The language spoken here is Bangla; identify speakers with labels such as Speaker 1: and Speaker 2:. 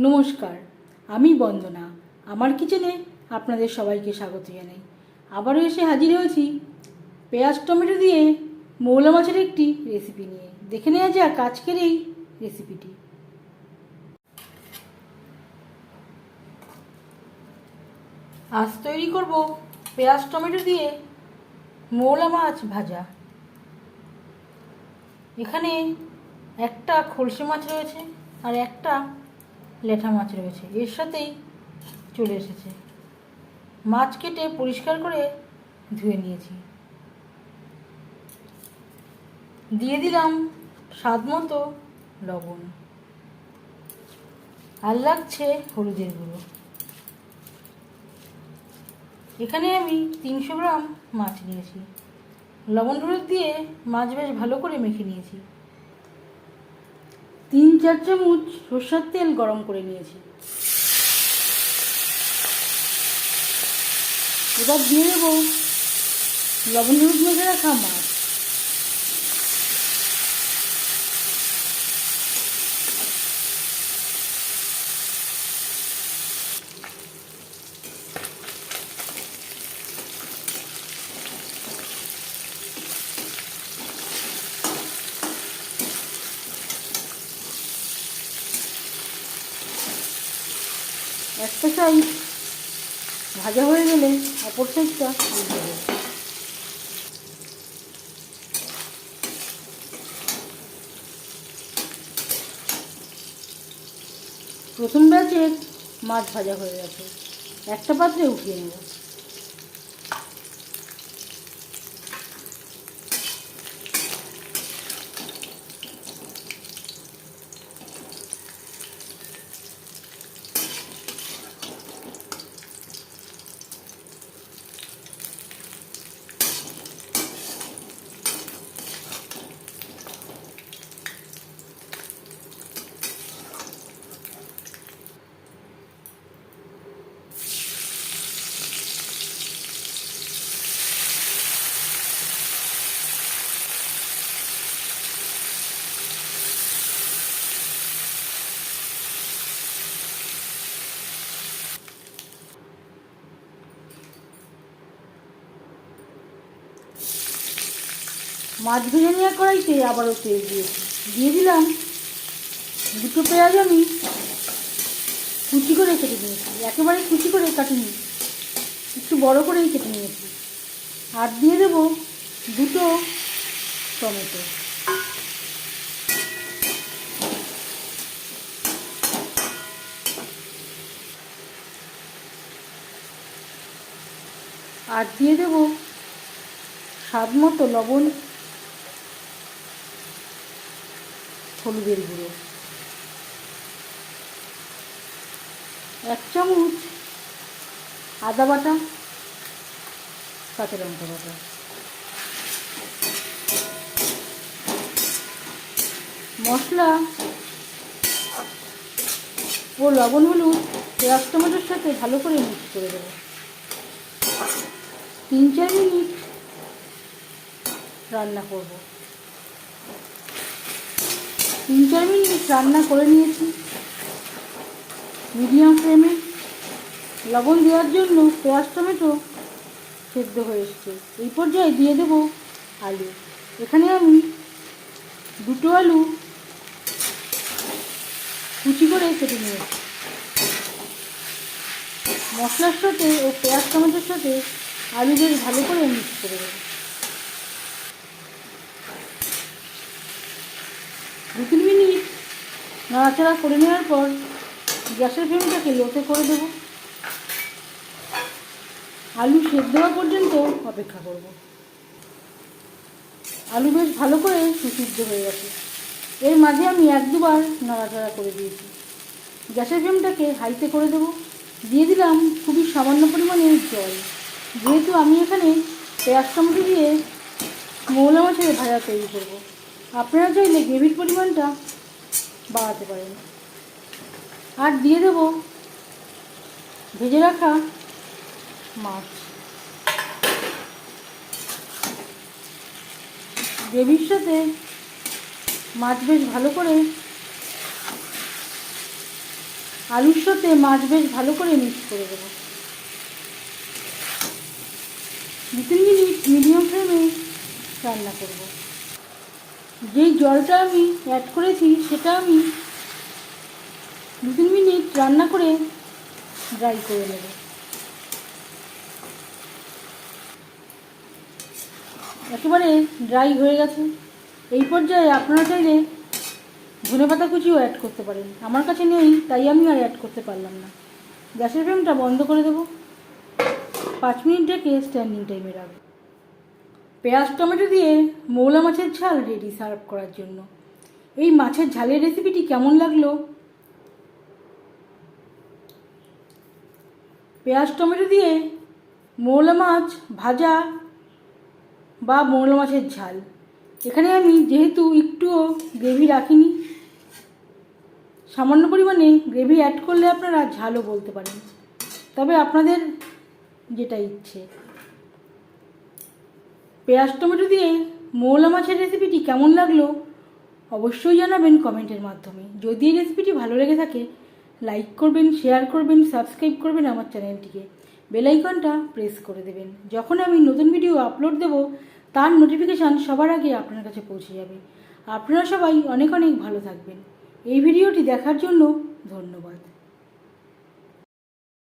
Speaker 1: নমস্কার, আমি বন্দনা। আমার কিচেনে আপনাদের সবাইকে স্বাগত জানাই। আবারও এসে হাজির হয়েছি পেঁয়াজ টমেটো দিয়ে মৌলা মাছের একটি রেসিপি নিয়ে। দেখে নেওয়া যাক আজকের এই রেসিপিটি। আজ তৈরি করব পেঁয়াজ টমেটো দিয়ে মৌলা মাছ ভাজা। এখানে একটা খলসে মাছ রয়েছে আর একটা ল্যাঠা মাছ রয়েছে, এর সাথেই চলে এসেছে। মাছ কেটে পরিষ্কার করে ধুয়ে নিয়েছি। দিয়ে দিলাম স্বাদ মতো লবণ, আর লাগছে হলুদের গুঁড়ো। এখানে আমি 300 গ্রাম মাছ নিয়েছি। লবণ হলুদ দিয়ে মাছ বেশ ভালো করে মেখে নিয়েছি। 3-4 চামচ সরষের তেল গরম করে নিয়েছি। এবার দিয়ে দেবো লবণ হলুদ মেখে রাখা মাছ। একটা সাইড ভাজা হয়ে গেলে অপর সাইডটা উল্টে দেবো। প্রথম ব্যাচের মাছ ভাজা হয়ে গেছে, একটা পাত্রে উঠিয়ে নেব। মাছ ভেজে নেওয়া কড়াইতে আবারও তেল দিয়েছি। দিয়ে দিলাম দুটো পেঁয়াজ আমি কুচি করে কেটে নিয়েছি, একেবারে কুচি করে কাটিনি, একটু বড় করেই কেটে নিয়েছি। আর দিয়ে দেব দুটো টমেটো। আর দিয়ে দেব স্বাদ মতো লবণ, হলুদের গুঁড়ো, 1 চামচ আদা বাটা, কাঁচা লঙ্কা বাটা। মশলা ও লবণ হলুদ পেঁয়াজ টমেটোর সাথে ভালো করে মিক্স করে দেবো। 3-4 মিনিট রান্না করব। 3-4 মিনিট রান্না করে নিয়েছি মিডিয়াম ফ্লেমে। লবণ দেওয়ার জন্য পেঁয়াজ টমেটো সেদ্ধ হয়ে এসছে। এই পর্যায়ে দিয়ে দেব আলু। এখানে আমি দুটো আলু কুচি করে কেটে নিয়েছি। মশলার সাথে ও পেঁয়াজ টমেটোর সাথে আলু বেশ ভালো করে মিক্স করে দেবো। 2-3 মিনিট নাড়াচাড়া করে নেওয়ার পর গ্যাসের ফ্লেমটাকে লোতে করে দেব। আলু সেদ্ধ হওয়া পর্যন্ত অপেক্ষা করব। আলু বেশ ভালো করে সুসিদ্ধ হয়ে গেছে। এর মাঝে আমি 1-2 বার নাড়াচাড়া করে দিয়েছি। গ্যাসের ফ্লেমটাকে হাইতে করে দেব। দিয়ে দিলাম খুবই সামান্য পরিমাণে জল, যেহেতু আমি এখানে পেঁয়াজ টমেটো দিয়ে মৌলা মাছের ভাজা তৈরি করব। আপনারা চাইলে গ্রেভির পরিমাণটা বাড়াতে পারেন। আর দিয়ে দেব ভেজে রাখা মাছ। গ্রেভির সাথে মাছ বেশ ভালো করে আলুর সাথে মাছ বেশ ভালো করে মিক্স করে দেবো। 2-3 মিনিট মিডিয়াম ফ্লেমে রান্না করব। যেই জলটা আমি অ্যাড করেছি সেটা আমি 2-3 মিনিট রান্না করে ড্রাই করে নেব। একেবারে ড্রাই হয়ে গেছে। এই পর্যায়ে আপনারা চাইলে ধনেপাতা কুচিও অ্যাড করতে পারেন, আমার কাছে নেই তাই আমি আর অ্যাড করতে পারলাম না। গ্যাসের ফ্লেমটা বন্ধ করে দেবো। 5 মিনিট ঢেকে স্ট্যান্ডিং টাইমে রাখবো। পেঁয়াজ টমেটো দিয়ে মৌলা মাছের ঝাল রেডি সার্ভ করার জন্য। এই মাছের ঝালের রেসিপিটি কেমন লাগলো? পেঁয়াজ টমেটো দিয়ে মৌলা মাছ ভাজা বা মৌলা মাছের ঝাল। এখানে আমি যেহেতু একটুও গ্রেভি রাখিনি, সামান্য পরিমাণে গ্রেভি অ্যাড করলে আপনারা ঝালও বলতে পারেন, তবে আপনাদের যেটা ইচ্ছে। পেঁয়াজ টমেটো দিয়ে মৌলা মাছের রেসিপিটি কেমন লাগলো অবশ্যই জানাবেন কমেন্টের মাধ্যমে। যদি এই রেসিপিটি ভালো লেগে থাকে লাইক করবেন, শেয়ার করবেন, সাবস্ক্রাইব করবেন আমার চ্যানেলটিকে, বেল আইকনটা প্রেস করে দেবেন। যখন আমি নতুন ভিডিও আপলোড দেব তার নোটিফিকেশান সবার আগে আপনার কাছে পৌঁছে যাবে। আপনারা সবাই অনেক অনেক ভালো থাকবেন। এই ভিডিওটি দেখার জন্য ধন্যবাদ।